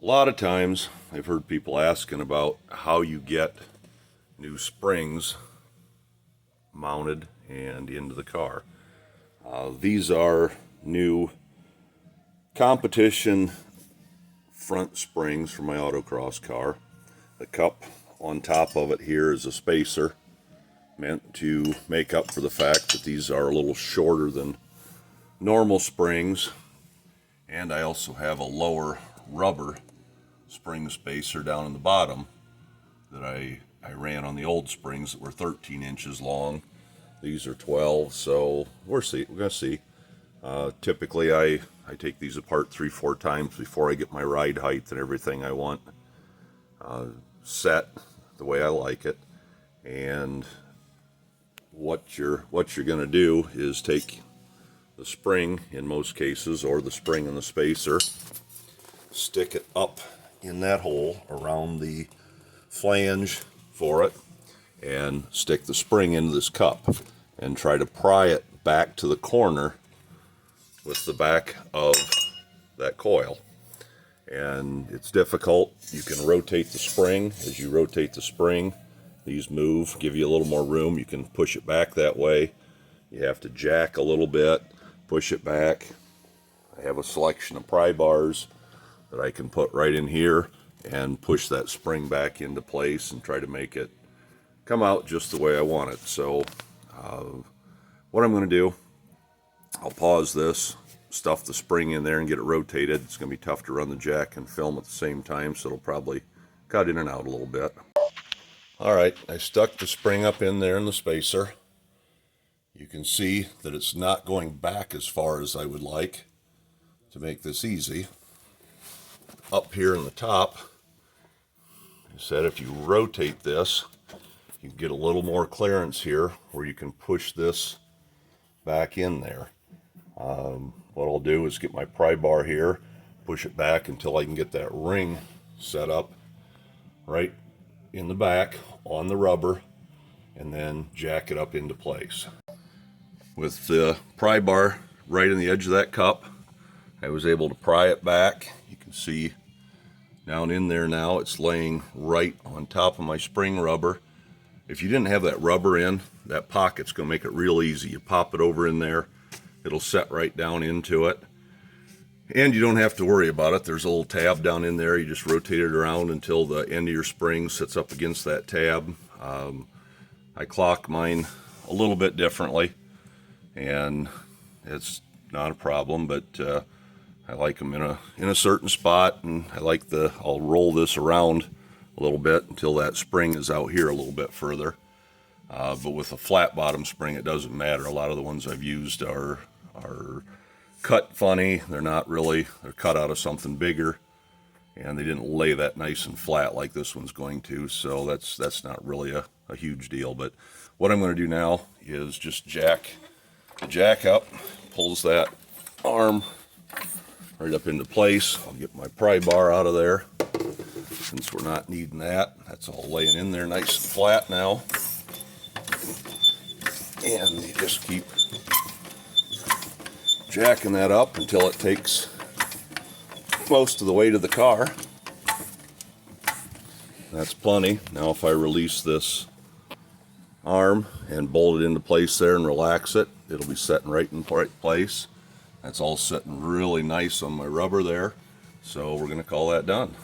A lot of times I've heard people asking about how you get new springs mounted and into the car. These are new competition front springs for my autocross car. The cup on top of it here is a spacer meant to make up for the fact that these are a little shorter than normal springs, and I also have a lower rubber spring spacer down in the bottom that I ran on the old springs that were 13 inches long. These are 12, so we're gonna see. Typically I take these apart 3-4 times before I get my ride height and everything I want set the way I like it. And what you're gonna do is take the spring in most cases, or the spring and the spacer, stick it up in that hole around the flange for it, and stick the spring into this cup and try to pry it back to the corner with the back of that coil. And it's difficult. You can rotate the spring. As you rotate the spring, these move, give you a little more room. You can push it back that way. You have to jack a little bit, push it back. I have a selection of pry bars that I can put right in here and push that spring back into place and try to make it come out just the way I want it. So what I'm going to do, I'll pause this, stuff the spring in there and get it rotated. It's going to be tough to run the jack and film at the same time, so it'll probably cut in and out a little bit. Alright, I stuck the spring up in there in the spacer. You can see that it's not going back as far as I would like to make this easy. Up here in the top, I said if you rotate this, you can get a little more clearance here where you can push this back in there. What I'll do is get my pry bar here, push it back until I can get that ring set up right in the back on the rubber, and then jack it up into place. With the pry bar right in the edge of that cup, I was able to pry it back. You can see down in there now it's laying right on top of my spring rubber. If you didn't have that rubber in, that pocket's going to make it real easy. You pop it over in there, it'll set right down into it, and you don't have to worry about it. There's a little tab down in there. You just rotate it around until the end of your spring sits up against that tab. I clock mine a little bit differently, and it's not a problem, but I like them in a certain spot, and I'll roll this around a little bit until that spring is out here a little bit further. But with a flat bottom spring, it doesn't matter. A lot of the ones I've used are cut funny. They're not really, they're cut out of something bigger, and they didn't lay that nice and flat like this one's going to, so that's not really a huge deal. But what I'm going to do now is just jack the jack up, pulls that arm right up into place. I'll get my pry bar out of there since we're not needing that. That's all laying in there nice and flat now. And you just keep jacking that up until it takes most of the weight of the car. That's plenty. Now if I release this arm and bolt it into place there and relax it, it'll be setting right in place. That's all sitting really nice on my rubber there. So we're going to call that done.